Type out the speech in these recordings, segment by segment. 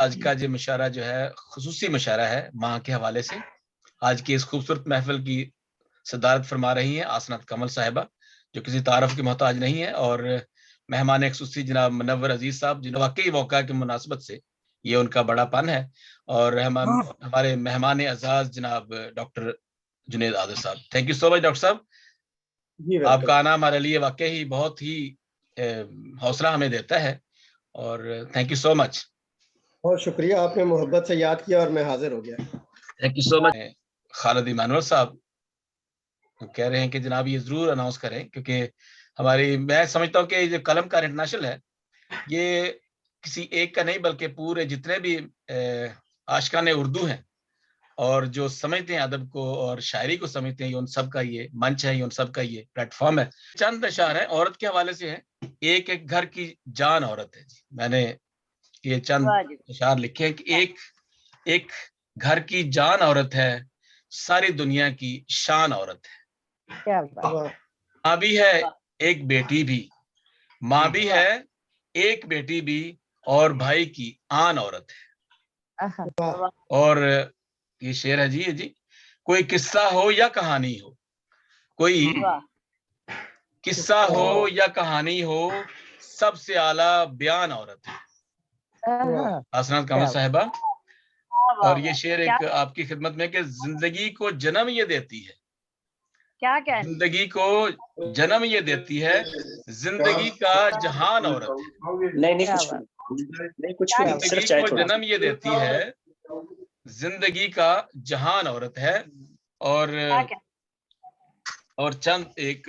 आज का जो मुशायरा जो है खुसूसी मुशायरा है माँ के हवाले से। आज की इस खूबसूरत महफिल की सदारत फरमा रही हैं आसनात कमल साहिबा, जो किसी तारफ की मोहताज नहीं है, और मेहमान खुसूसी जनाब मुनव्वर अजीज साहब, जिन वाकई मौका की मुनासिबत से ये उनका बड़ापन है। और हमारे मेहमान अजाज जनाब डॉक्टर जुनेद आदिल साहब। Thank you so much doctor साहब, आपका आना हमारे लिए वाकई ही बहुत ही हौसला हमें देता है, और थैंक यू सो मच। बहुत शुक्रिया, आपने मोहब्बत से याद किया और मैं हाजिर हो गया। Thank you so much. Khalid Emmanuel साहब कह रहे हैं कि जनाब ये जरूर अनाउंस करें, क्योंकि मैं समझता हूँ कि जो कलमकार इंटरनेशनल है ये किसी एक का नहीं बल्कि पूरे जितने भी आशिकान उर्दू हैं और जो समझते हैं अदब को और शायरी को समझते हैं, ये उन सब का ये मंच है, ये उन सब का ये प्लेटफॉर्म है। चंद अशार है औरत के हवाले से है। एक एक घर की जान औरत है जी। मैंने ये चंद अशार लिखे हैं कि एक एक घर की जान औरत है, सारी दुनिया की शान औरत है। माँ भी है एक बेटी भी, माँ भी है एक बेटी भी, और भाई की आन औरत है। और ये शेर है जी, ये जी, कोई किस्सा हो या कहानी हो, कोई किस्सा हो या कहानी हो, सबसे आला बयान औरत है। आसनात कमल साहिबा। और ये शेर एक आपकी खिदमत में कि जिंदगी को जन्म ये देती है, क्या जिंदगी को जन्म ये देती है, जिंदगी का जहान औरत है। नहीं कुछ जिंदगी को जन्म ये देती है, जिंदगी का जहान औरत है। और चंद एक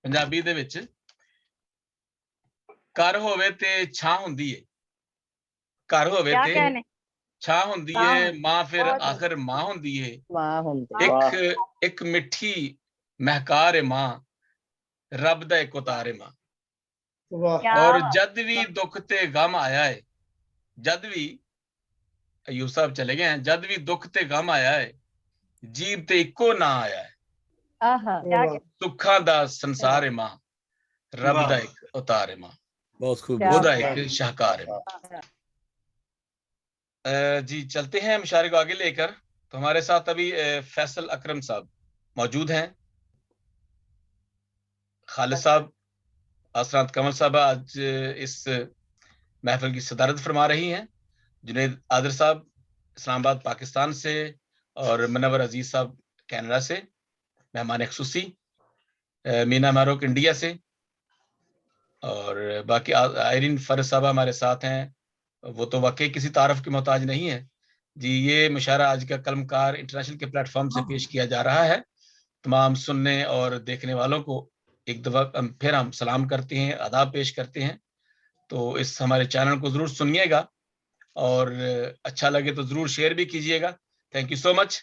पंजाबी दे विच घर होवे ते छां हुंदी है, घर होवे ते छां हुंदी है, मां फिर आखिर मां हुंदी है। एक मिठी महकार है मां, रब दा एक उतार है मां। और जद भी दुख ते गम आया है, जद भी अयूब साहब चले गए हैं, जद भी दुख ते गम आया है, जीव ते इको ना आया है। सुखा दा संसार है मां, रब दा एक उतार है मां। बहुत खूब, ओदा एक शाहकार है मां। जी चलते हैं मुशारे को आगे लेकर। तो हमारे साथ अभी फैसल अकरम साहब मौजूद हैं। खालिद साहब, आसरात कमल साहब आज इस महफिल की सदारत फरमा रही हैं। जुनेद आदिल साहब इस्लामाबाद पाकिस्तान से, और मुनव्वर अजीज साहब कनाडा से मेहमान खुसूसी, मीना मारूक इंडिया से, और बाकी आयरीन फरज साहब हमारे साथ हैं। वो तो वाकई किसी तारफ की मोहताज नहीं है जी। ये मुशायरा आज का कलमकार इंटरनेशनल के प्लेटफॉर्म से पेश किया जा रहा है। तमाम सुनने और देखने वालों को एक दफा फिर हम सलाम करते हैं, आदाब पेश करते हैं। तो इस हमारे चैनल को जरूर सुनिएगा, और अच्छा लगे तो जरूर शेयर भी कीजिएगा। Thank you so much.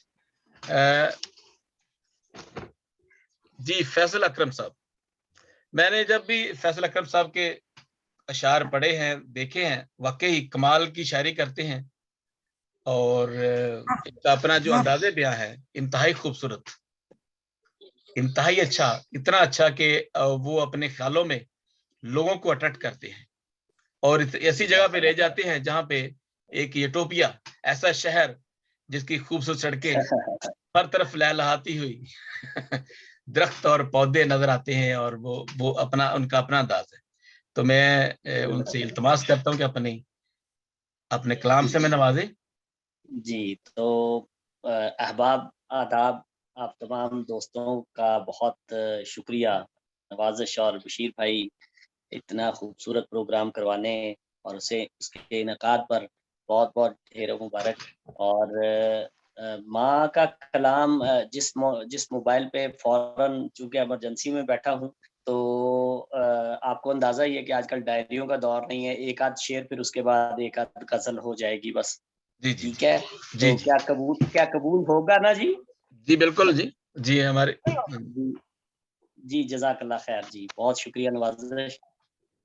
जी फैसल अकरम साहब, मैंने जब भी फैसल अकरम साहब के अशार पढ़े हैं, देखे हैं, वाकई कमाल की शायरी करते हैं, और इनका अपना जो अंदाज़े बयां है इंतहाई खूबसूरत, इंतहाई अच्छा, इतना अच्छा कि वो अपने ख्यालों में लोगों को अट्रैक्ट करते हैं और ऐसी जगह पे ले जाते हैं जहां पे एक यूटोपिया, ऐसा शहर जिसकी खूबसूरत सड़कें हर तरफ लहलहाती हुई दरख्त और पौधे नजर आते हैं, और वो अपना उनका अपना अंदाज है। तो मैं उनसे इल्तमास करता हूं कि अपने कलाम से मैं नवाजे। जी, तो अहबाब आदाब, आप तमाम दोस्तों का बहुत शुक्रिया। नवाजिश और बशीर भाई इतना खूबसूरत प्रोग्राम करवाने और उसके इनकाद पर बहुत बहुत ढेर मुबारक। और माँ का कलाम जिस मोबाइल पे फ़ौरन, चूँकि इमरजेंसी में बैठा हूँ, तो आपको अंदाज़ा ही है कि आजकल डायरियों का दौर नहीं है। एक आध शेर, फिर उसके बाद एक आध गज़ल हो जाएगी बस। ठीक है, तो क्या कबूल होगा ना जी? जी बिल्कुल जी, जी हमारे जी जज़ाकल्लाह खैर जी, बहुत शुक्रिया नवाज़िश।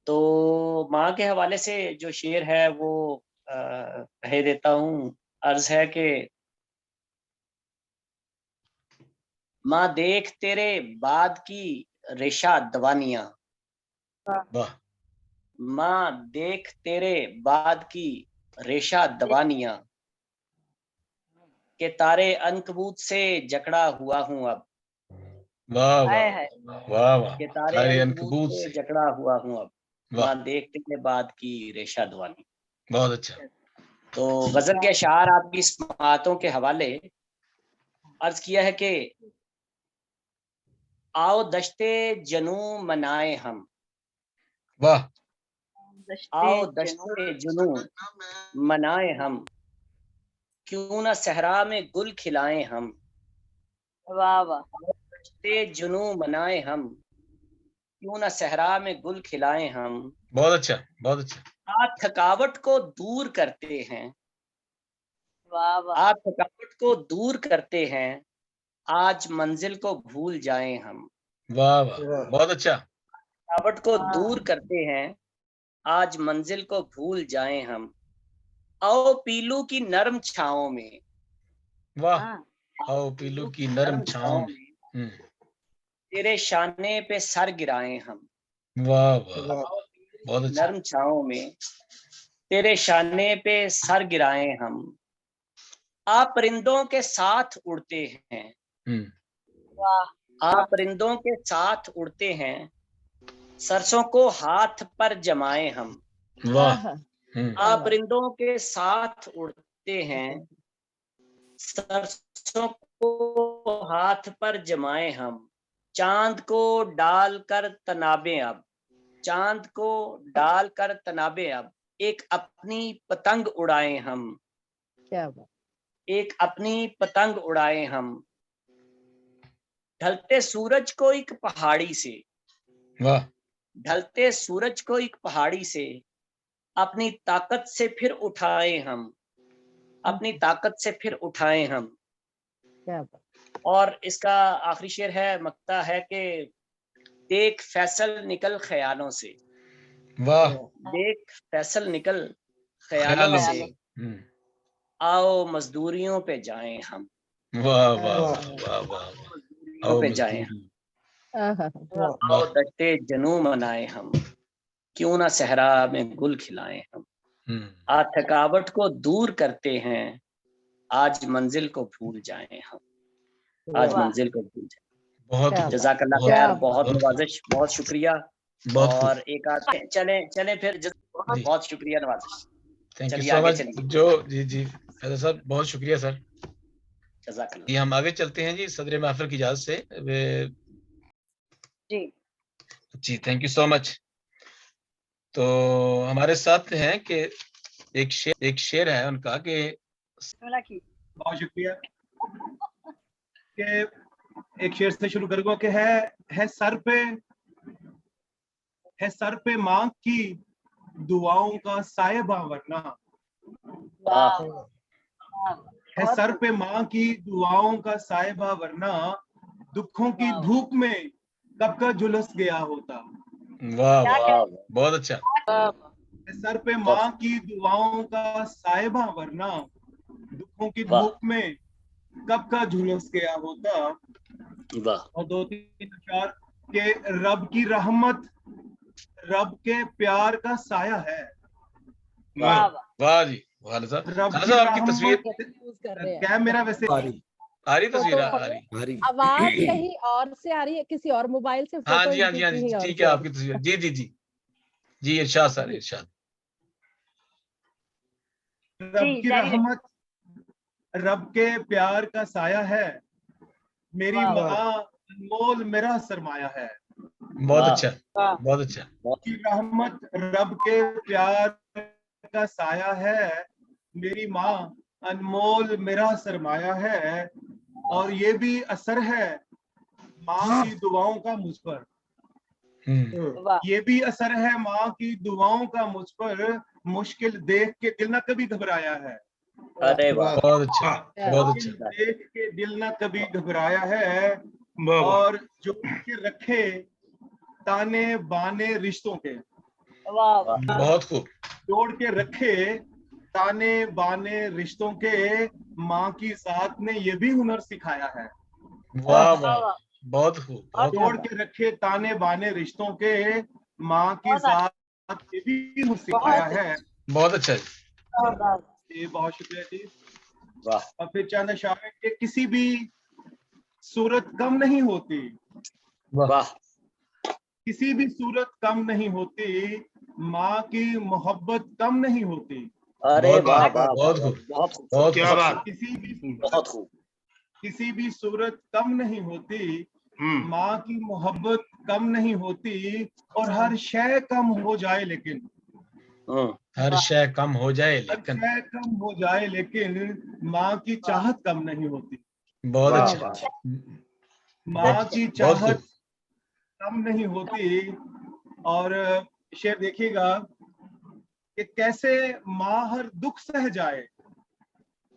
तो माँ के हवाले से जो शेर है वो कह देता हूँ। अर्ज़ है कि माँ देख तेरे बाद की रेशा दवानियाँ, वाह, माँ देख तेरे बाद की रेशा दवानिया के तारे अनकबूत से जकड़ा हुआ हूँ अब। वाह वाह हाय हाय। वाह वाह, के तारे तारे अनकबूत अनकबूत से से, जकड़ा हुआ हूँ अब। वाह, माँ देखते के बाद की रेशा दवानी। बहुत अच्छा। तो गजल के अशार आपकी समातों के हवाले अर्ज किया है कि आओ दश्ते जनू मनाए हम, वाह, आओ दश्ते जुनू मनाए हम, क्यों ना सहरा में गुल खिलाएं हम। वाह वाह। दश्ते जुनू मनाए हम, क्यों ना सहरा में गुल खिलाएं हम। बहुत अच्छा, बहुत अच्छा। आप थकावट को दूर करते हैं, वाह वाह। आप थकावट को दूर करते हैं, आज मंजिल को भूल जाएं हम। वाह वाह, वाह। बहुत अच्छा। थकावट को हाँ। दूर करते हैं, आज मंजिल को भूल जाएं हम। आओ पीलू की नरम छाओं में, वाह, हाँ। आओ पीलू की नरम छाओं में। हम्म, तेरे शाने पे सर गिराएं हम। वाह वाह, वाह। बहुत अच्छा। नरम छाओं में तेरे शाने पे सर गिराएं हम। आप परिंदों के साथ उड़ते हैं, हम्म, वाह। आप परिंदों के साथ उड़ते हैं, सरसों को हाथ पर जमाए हम। वाह, आप परिंदों के साथ उड़ते हैं, सरसों को हाथ पर जमाए हम। चांद को डालकर तनाबे अब, चांद को डालकर तनाबे अब, एक अपनी पतंग उड़ाए हम। क्या बात। एक अपनी पतंग उड़ाए हम, ढलते सूरज को एक पहाड़ी से, वाह, ढलते सूरज को एक पहाड़ी से, अपनी ताकत से फिर उठाए हम, अपनी ताकत से फिर उठाए हम। क्या बात। और इसका आखिरी शेर है, मक्ता है कि देख फैसल निकल ख्यालों से, वाह, देख फैसल निकल ख्यालों ख्यालों से, से। आओ मजदूरियों पे जाएं हम। वाह वाह वाह। वाह वाह, मजदूरियों आओ पे जाएं हम। मजदूरी। वाह। आओ दश्ते जनू मनाए हम, क्यों ना सहरा में गुल खिलाएं हम। आज थकावट को दूर करते हैं, आज मंजिल को भूल जाएं हम। आज वाह। मंजिल को भूल जाएं। बहुत क्या खूब, जज़ाकल्लाह बहुत खैर, खूब, बहुत बहुत खूब, नवाजिश, बहुत शुक्रिया। बहुत खूब। और एक आध चले चले फिर जी, बहुत शुक्रिया नवाजिश। थैंक यू चलिए सो आगे मच। चलिए। जो जी जी फैजल साहब, बहुत शुक्रिया सर। जज़ाकल्लाह। ये हम आगे चलते हैं जी सदर महफिल की इजाजत से। जी जी, थैंक यू सो मच। तो हमारे साथ हैं कि एक शेर है उनका कि बहुत शुक्रिया कि एक शेर से शुरू करूंगा कि है सर पे माँ की दुआओं का साहिबा वरना, वाह है सर पे माँ की दुआओं का साहिबा वरना, दुखों की धूप में कब का झुलस गया होता। वाह वाह, वाह बहुत अच्छा। है सर पे माँ की दुआओं का साहिबा वरना, दुखों की वाह धूप में कब का झुलस गया होता। वाह और दो तीन अशार के रब की रहमत रब के प्यार का साया है। वाह वाह जी, वाह साहब। रब खान की साहब आपकी रहमत तस्वीर क्या मेरा वैसे आ रही, तस्वीर आ रही। आवाज कहीं और से आ रही है, किसी और मोबाइल से? हाँ फोटो जी, हाँ जी, हाँ जी, ठीक है आपकी तस्वीर। जी जी जी जी, इरशाद सर, इरशाद। रब की रहमत रब के प्यार का साया है, मेरी माँ अनमोल मेरा सरमाया है। बहुत अच्छा, बहुत अच्छा। की रहमत रब के प्यार का साया है, मेरी माँ अनमोल मेरा सरमाया है। और ये भी असर है माँ की दुआओं का मुझ पर, ये भी असर है माँ की दुआओं का मुझ पर, मुश्किल देख के दिल ना कभी घबराया है। अरे वाह बहुत अच्छा, बहुत मुश्किल अच्छा। देख के दिल ना कभी घबराया है। और जोड़ के रखे ताने बाने रिश्तों के, बहुत खूब। जोड़ के रखे ताने बाने रिश्तों के, माँ की साथ ने ये भी हुनर सिखाया है। वाह वाह, बहुत खूब, बहुत जोड़ खूब। के रखे ताने बाने रिश्तों के, माँ की साथ ये भी हुनर सिखाया है। बहुत अच्छा जी। जी बहुत शुक्रिया जी। वाह और फिर चंद अशारे के किसी भी सूरत कम नहीं होती, वाह किसी भी सूरत कम नहीं होती, माँ की मोहब्बत कम नहीं होती। अरे बहुत वाह खूब, वाह बहुत वाह, खूब, बहुत खूब, बहुत क्या खूब। बात। किसी भी बहुत खूब। किसी भी सूरत कम नहीं होती, माँ की मोहब्बत कम नहीं होती, और हर शय कम हो जाए लेकिन, हर शय कम हो जाए हर लेकिन, शय कम हो जाए लेकिन माँ की चाहत कम नहीं होती। बहुत वाह, अच्छा, वाह। माँ की बहुत खूब। चाहत कम नहीं होती। और शेर देखिएगा कि कैसे माँ हर दुख सह जाए,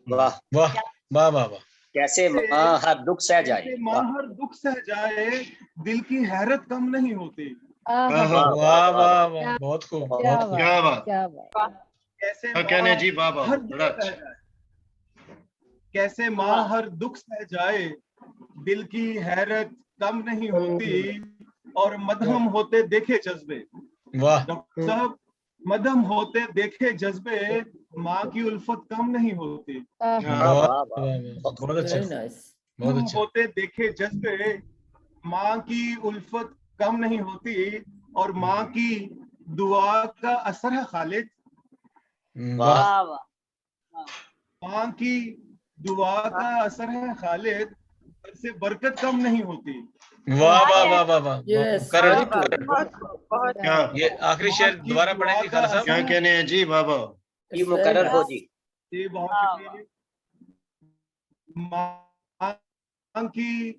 वाह वाह वाह वाह वाह, कैसे माँ हर दुख सह जाए। कैसे माँ वाह हर दुख सह जाए, दिल की हैरत कम नहीं होती। आहा, वाह वाह वाह वाह वाह, बहुत खूब, बहुत क्या बहुत खूब। क्या बात, बात। क्या बात। कैसे क्या कहने माँ जी, वाह वाह, हर बड़ा दुख सह अच्छा। जाए, कैसे माँ हर दुख सह जाए, दिल की हैरत कम नहीं होती, और मदहम होते देखे जज्बे। वाह डॉक्टर साहब, मदहम होते देखे जज्बे, माँ की उल्फत कम नहीं होती। आहा, वाह बहुत वाह वाह वाह, वाह, बहुत अच्छा, Very nice. बहुत मदहम अच्छा। होते देखे जज्बे, माँ की उल्फत कम नहीं होती, और माँ की दुआ का असर है खालिद। वाह माँ की दुआ का असर है खालिद, से बरकत कम नहीं होती। वाह वाह वाह वाह वाह, Yes, करण very जी, good. करण। क्या ये आखिरी माँ शेर की दोबारा दुआ पढ़ेंगे का खालिद साहब। क्या असर है। कहने हैं जी, वाह वाह। ये It's very मुकर्रर हो nice. जी। जी बहुत शुक्रिया जी। माँ की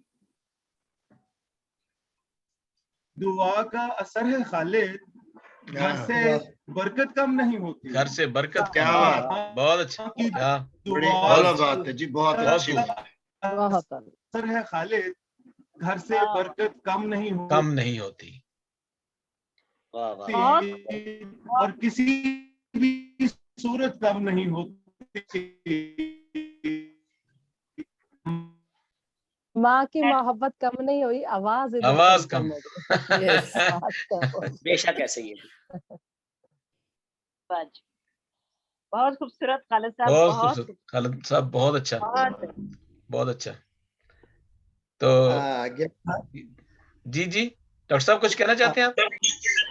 दुआ का असर है खालिद, घर से बरकत कम नहीं होती। घर से बरकत क्या कम बात। नहीं, बहुत अच्छा, की क्या बड़ी दुआ आला बहुत बात है जी, बहुत बहुत अच्छी खूब, बात। बहुत असर है खालिद, घर से बरकत कम नहीं कम नहीं होती। वाह वाह होती, और किसी भी सूरत कम नहीं होती। माँ की मोहब्बत कम नहीं हुई, आवाज इधर आवाज कम कम। हो गई। Yes. आवाज कम हो गई। बेशक ऐसे ही है। बहुत खूबसूरत खालिद साहब, बहुत बहुत खूबसूरत खालिद साहब, बहुत अच्छा, बहुत बहुत अच्छा। तो आज्ञा जी जी, डॉक्टर साहब कुछ कहना चाहते हैं आप?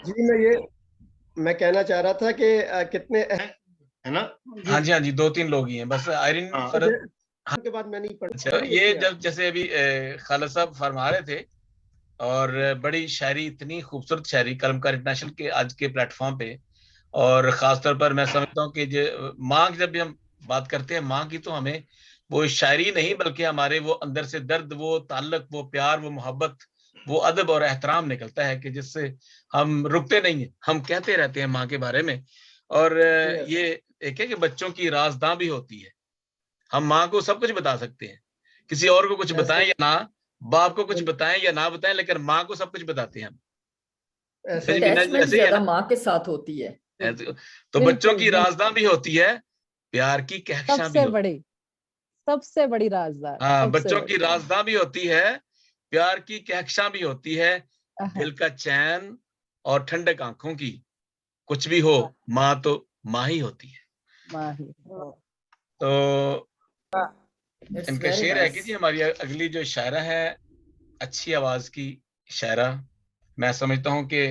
जी, मैं कहना चाह रहा था कि कितने है ना। हाँ जी, हाँ जी, 2-3 लोग ही हैं बस। आयरिन हाँ। फरद, के बाद मैं नहीं पढ़ अच्छा, ये जब जैसे अभी खालिद साहब फरमा रहे थे, और बड़ी शायरी, इतनी खूबसूरत शायरी कलमकार इंटरनेशनल के आज के प्लेटफॉर्म पे, और खासतौर पर मैं समझता हूँ कि जो माँ की जब भी हम बात करते हैं माँ की, तो हमें वो शायरी नहीं बल्कि हमारे वो अंदर से दर्द, वो ताल्लुक, वो प्यार, वो मोहब्बत, वो अदब और एहतराम निकलता है कि जिससे हम रुकते नहीं हैं, हम कहते रहते हैं माँ के बारे में। और ये एक है कि बच्चों की राजदां भी होती है। हम माँ को सब कुछ बता सकते हैं, किसी और को कुछ बताएं या ना, बाप को कुछ बताएं या ना बताएं, लेकिन माँ को सब कुछ बताते हैं हम। ऐसे Attachment ऐसे ही है ज्यादा ना? माँ के साथ होती है। तो बच्चों की राजदां भी होती है, प्यार की कहकशां भी सबसे होती बड़ी, सबसे बड़ी राजदार। है। हाँ, सबसे बच्चों की बड़ी। राजदां भी होती है, प्यार की कहकशां भी होती है, आहा, दिल का चैन और ठंडक आंखों की। कुछ भी हो, माँ तो माँ ही होती है। माँ ही। तो It's इनका very शेर है कि nice. जी, हमारी अगली जो शायरा है, अच्छी आवाज की शायरा, मैं समझता हूँ कि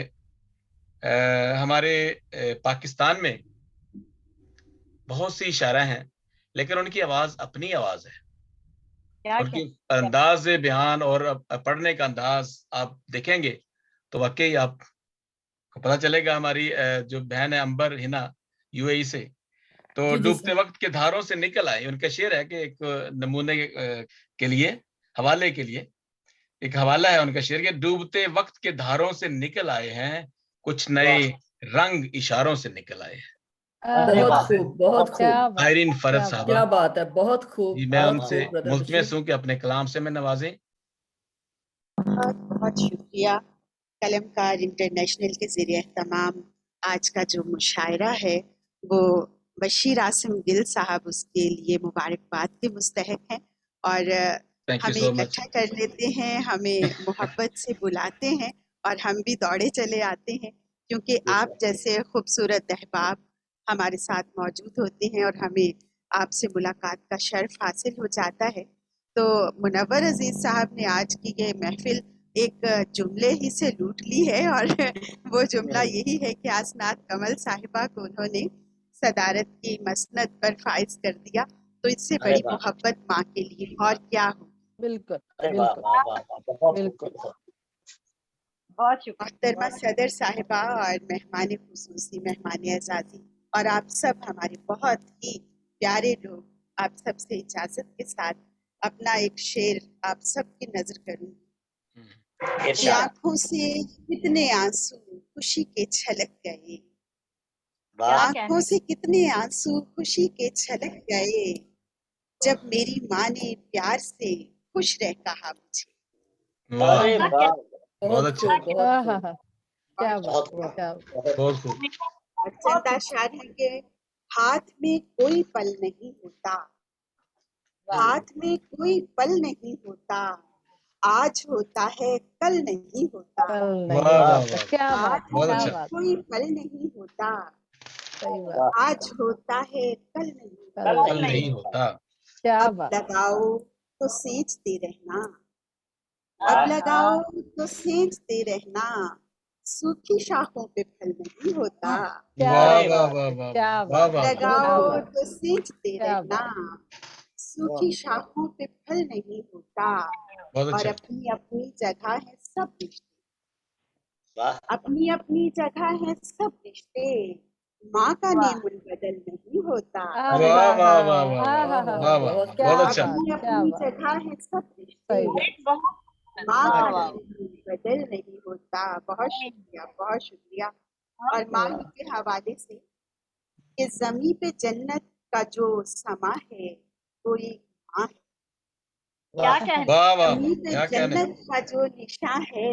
हमारे पाकिस्तान में बहुत सी शायरा हैं, लेकिन उनकी आवाज अपनी आवाज है। क्या उनकी अंदाज बयान और पढ़ने का अंदाज आप देखेंगे तो वाकई आपको पता चलेगा। हमारी जो बहन है अंबर हिना, यूएई से, तो जी, जी, डूबते सर। वक्त के धारों से निकल आए। उनका शेर है कि एक नमूने के लिए, हवाले के लिए एक हवाला है उनका शेर के, डूबते वक्त के धारों से निकल आए हैं, कुछ नए रंग इशारों से निकल आए हैं। ये बहुत बात है खूब, बहुत क्या खूब। बात, आयरिन फरद क्या साहबा। क्या बात है, बहुत खूब, जी, मैं बहुत उनसे खूब ब्रदर मुल्तमस बशीर। हूं कि अपने कलाम से मैं नवाजें। बहुत बहुत शुक्रिया। कलमकार इंटरनेशनल के ज़रिए एहतमाम आज का जो मुशायरा है वो बशीर आसिम गिल साहब उसके लिए मुबारकबाद के मुस्तहक हैं, और थैंक यू हमें सो मच। इकट्ठा कर लेते हैं, हमें मोहब्बत से बुलाते हैं और हम भी दौड़े चले आते हैं, क्योंकि आप जैसे खूबसूरत अहबाब हमारे साथ मौजूद होते हैं और हमें आपसे मुलाकात का शर्फ हासिल हो जाता है। तो मुनव्वर अजीज साहब ने आज की ये महफिल एक जुमले ही से लूट ली है और वो जुमला यही है कि आसनात कमल साहिबा को उन्होंने सदारत की मसनद पर फाइज कर दिया। तो इससे अरे बड़ी वाह। मोहब्बत माँ के लिए और क्या हो। बिल्कुल अरे वाह बिल्कुल वाह वाह वाह, बहुत बिल्कुल। खूबसूरत। बहुत शुक्रिया। मोहतरमा सदर साहिबा और मेहमान खुसूसी मेहमान एजाजी और आप सब हमारे बहुत ही प्यारे लोग, आप सब से इजाजत के साथ अपना एक शेर आप सबकी नजर करूंगी कि इरशाद। आंखों से कितने आंसू खुशी के छलक गए, वाह क्या आंखों कहने से कितने आंसू खुशी के छलक गए, जब मेरी माँ ने प्यार से खुश रह कहा मुझे। वाह अरे क्या वाह बहुत बहुत अच्छा खूब बहुत हाँ खूब। हाँ, क्या बहुत बात खूब, क्या बात। बहुत बहुत खूब। खूब। और चंद अशआर हैं कि हाथ में कोई पल नहीं होता, हाथ में कोई पल नहीं होता, आज होता है कल नहीं होता, कल वाह नहीं वाह होता। वाह, क्या बात हाथ बहुत में क्या अच्छा। बात। कोई पल नहीं होता, सही बात। वाह, आज होता है कल नहीं होता। कल कल नहीं नहीं होता। होता। क्या अब बात। लगाओ तो सींचते रहना, वाह, अब लगाओ तो सींचते रहना, सूखी शाखों पे फल नहीं होता। क्या वाह अरे वाह बात वाह है, वाह क्या वाह बात वाह है, वाह। बहुत क्या लगाओ खूब। बात तो सींचते क्या रहना, बात। सूखी शाखों पे फल नहीं होता। बहुत और अच्छा। अपनी अपनी जगह है सब रिश्ते, वाह अपनी अपनी जगह है सब रिश्ते, माँ का वाह। नेमुल बदल नहीं होता। अरे वाह हाँ वाह हाँ वाह वाह हाँ वाह हाँ वाह हाँ, वाह वाह, बहुत क्या बहुत अच्छा। बात अपनी क्या अपनी बात। जगह है सब रिश्ते, सही बात। बहुत माँ का वाह। नेमुल बदल नहीं होता। बहुत शुक्रिया बहुत शुक्रिया। और माँ वाह। ही के हवाले से कि जमी पे जन्नत का जो समा है वो एक माँ है, क्या कहने। वाह वाह जमी वाह, पे क्या कहने। जन्नत का जो निशान है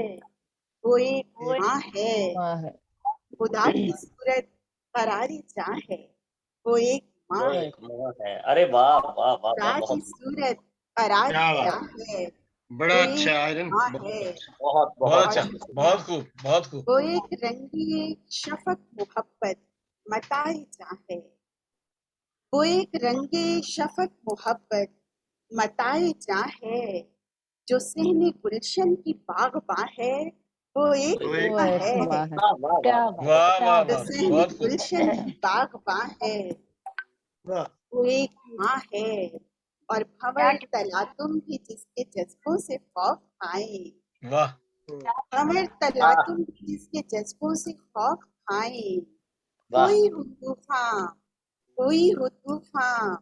वो एक वो एक माँ है, माँ है। खुदा की सूरत करारी जाँ है वो एक माँ वो है, एक मोह है। अरे वाह वाह वाह वाह, खुदा की बहुत सूरत करारी क्या बात, जाँ है बड़ा वो अच्छा एक आयरन, माँ बहुत है। अच्छा। बहुत बहुत बहुत अच्छा, बहुत बहुत। शुक्रिया। बहुत खूब, बहुत खूब। वो एक रंगी शफक मोहब्बत मताई जाँ है, वो एक रंगे शफक मोहब्बत मताए जाँ है, जो सहने गुलशन की बागबां है वो एक वो एक वो माँ एक है, माँ है। वाह वाह वाह क्या वाह, बात वाह क्या वाह जो बात। वाह, सहने बहुत खूब। गुलशन की बागबां है वाह, वो एक माँ है। और क्या भंवर तला तुम भी जिसके जज्बों से खौफ खाए, वाह भंवर तला वाह तुम भी जिसके जज्बों से खौफ खाए, वाह। कोई हो तूफान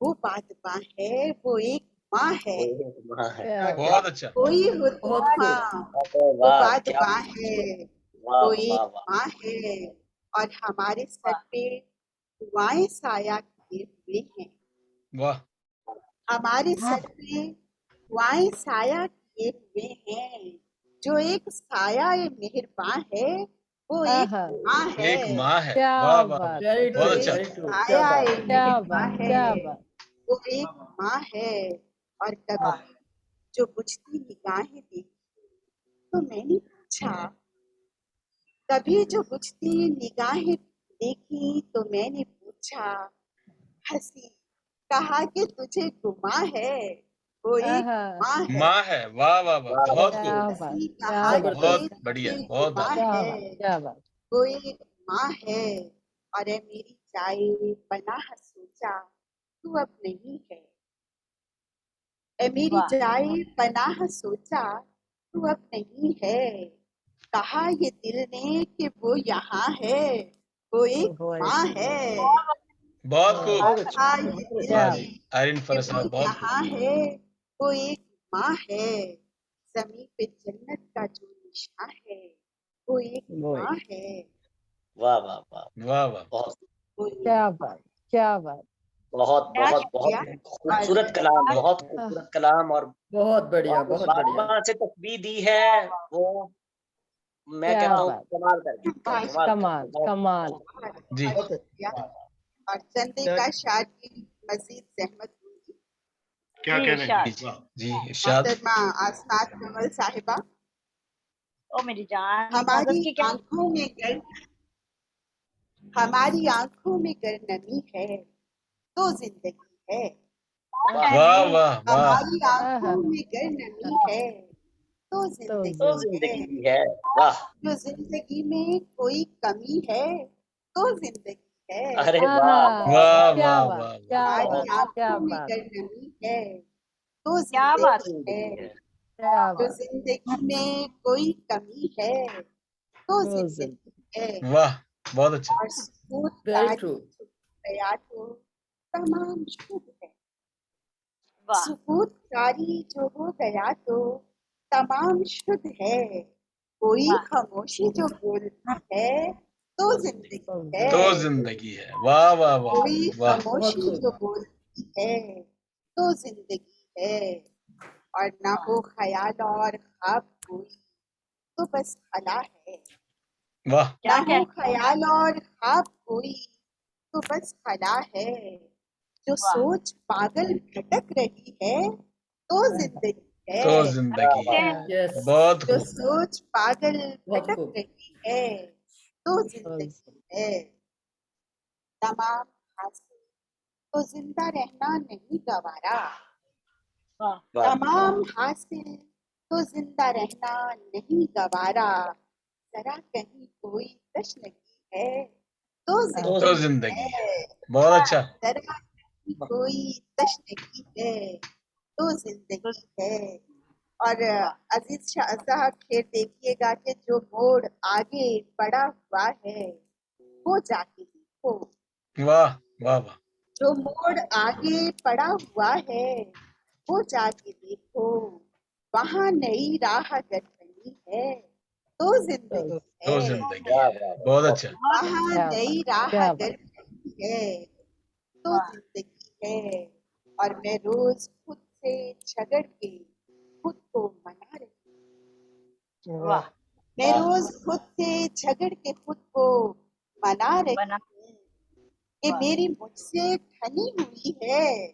वो बादबां है वो एक माँ है, वो एक माँ है। क्या क्या बात। बहुत अच्छा। कोई हो बहुत खूब। तूफान अरे वो वाह, क्या बादबां है वाह वो वाह एक वाह माँ है। और हमारे सर पे दुआएं साया किए हुए हैं, वाह हमारे सर पे दुआएं साया किए हुए हैं, जो एक साया ये मेहरबान है वो एक आहा, माँ है, एक माँ है। क्या वाह वाह वाह, बात वेरी है। जो बहुत ट्रू अच्छा। एक वेरी ट्रू। क्या साया बात ये है। क्या मेहरबान बात है क्या बात। वो एक माँ है। और कभी जो बुझती निगाहें देखी तो मैंने पूछा, कभी जो बुझती निगाहें देखी तो मैंने पूछा, हंसी कहा कि तुझे गुमा है वो एक आहा, माँ है, माँ है। वाह वाह वाह, वाह बहुत वाह। खूब, क्या बात हंसी क्या कहा बात बहुत कि जबरदस्त। बढ़िया, तुझे बहुत गुमा आला। क्या है बात क्या बात। वो एक माँ है। और ए मेरी जाए पनाह सोचा तू अब नहीं है, ए मेरी वाह। जाए पनाह सोचा तू अब नहीं है, कहा ये दिल ने कि वो यहाँ है वो एक वो एक माँ है, बहुत वो खूब। बहुत अच्छा कहा ये बहुत दिल अच्छा। क्या ने आयरन कि फरस वो साहब, बहुत खूब। यहाँ है वो एक माँ है, जमीन पे जन्नत का जो निशान है वो एक वो माँ है वाह वाह वाह, वाह वाह, बहुत वो एक क्या बात क्या बात। बहुत क्या बहुत शुक्रिया। बहुत खूबसूरत कलाम, बहुत खूबसूरत कलाम। और बहुत बढ़िया और बहुत बढ़िया। बाबा से तस्वीर दी है वो, मैं क्या कहता हूँ बात। कमाल कर दी, कमाल कर कमाल दी, बहुत कमाल। जी बहुत शुक्रिया। और चंदे का शार की मजीद जहमत होगी क्या जी कहना इरशाद। जी, वाह, जी, इरशाद। मोहतरमा आसनात कमल साहिबा, ओ मेरी जान, हमारी मोहब्बत की क्या। आंखों में गर्द हमारी आंखों में गर नमी है तो जिंदगी है। वाह वाह वाह हमारी आंखों में गर नमी है तो तो जिंदगी है। जिंदगी है। वाह, जो जिंदगी में कोई कमी है तो जिंदगी है। अरे वाह, वाह क्या वाह बात, वाह क्या हमारी बात, क्या आंखों में बात, गर नमी है तो क्या बात जिंदगी है। क्या जो बात। जिंदगी में कोई कमी है तो तो जिंदगी है। वाह, बहुत अच्छा। और सुकून वेरी तारी ट्रू। गया तो तमाम शुभ है। वाह सुकूत कारी जो हो गया तो तमाम शुद्ध है। कोई वाह खामोशी जो बोलती है तो जिंदगी है। तो जिंदगी है। वाह वाह वाह कोई वाह बहुत खामोशी खूब। जो बोलती है तो जिंदगी है। और ना हो ख्याल और ख्वाब कोई तो बस खला है। वाह क्या ना क्या हो ख्याल और ख्वाब कोई तो बस खला है। जो वाह सोच पागल भटक रही है तो जिंदगी तो है। जिंदगी है। क्या यस, बहुत जो खूब। सोच पागल बहुत भटक खूब। रही है तो जिंदगी है। तमाम हासिल तो जिंदा रहना नहीं गवारा। वाह वाह, तमाम हासिल तो जिंदा रहना नहीं गवारा। जरा कहीं कोई तशनगी है तो तो जिंदगी जिंदगी है। है। बहुत अच्छा। जरा कहीं कोई तशनगी है तो तो जिंदगी है। और वाह अजीज शाह साहब फिर देखिएगा कि जो मोड़ आगे बढ़ा हुआ है वो जाके देखो। वाह वाह वाह जो मोड़ आगे पड़ा हुआ है वो जाके देखो। वहाँ नई राह अगर बनी है तो जिंदगी तो है। जिंदगी वाह, है। वाह, बहुत वाह, अच्छा। बहुत वहाँ क्या नई बात, राह क्या अगर बात। बनी है तो वाह जिंदगी है। और मैं रोज खुद से झगड़ के खुद को मना रही हूँ। वाह मैं रोज खुद से झगड़ के खुद को मना रही बना हूँ कि वाह मेरी मुझसे ठनी हुई है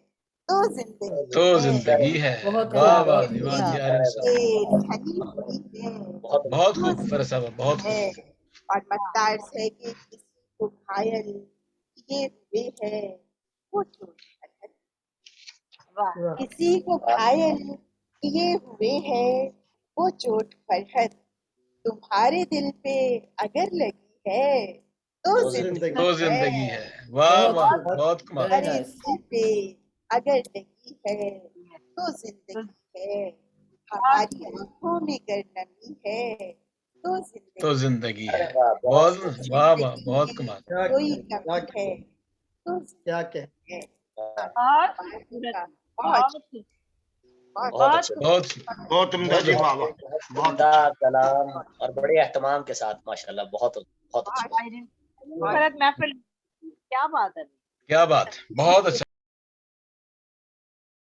तो जिंदगी तो है। जिंदगी है। बहुत वाह खूब, वाह बहुत खूब। दीवान जी मेरी आर्यन साहब, मुझसे ठनी हुई है बहुत बहुत तो खूब। फरस साहब बहुत जिंदगी है। खूब। और मकदार है कि किसी को घायल किए हुए है वो चोट है। वाह किसी को घायल किए हुए है वो चोट फरहत। तुम्हारे दिल पे अगर लगी है तो तो जिंदगी तो जिंदगी है। है। वाह बहुत वाह खूब, बहुत कमाल। वेरी तुम्हारे नाइस। दिल पे अगर लगी है तो तो जिंदगी है। बहुत हमारी आंखों में गर नमी है तो तो जिंदगी जिंदगी अरे है। वाह, बहुत बहुत खूब। वाह वाह जिंदगी बहुत में कमाल। क्या कोई क्या कमी है तो क्या क्या जिंदगी है। बहुत खूबसूरत बहुत बहुत खूब बहुत बहुत बहुत अच्छे, बहुत बहुत उम्दा बहुत जी, वाह अच्छा। वाह, बहुत उम्दा अच्छा। कलाम और बड़े एहतमाम के साथ माशाल्लाह, बहुत बहुत अच्छा। आयरन खूबसूरत महफिल क्या बात है क्या बात, बहुत अच्छा।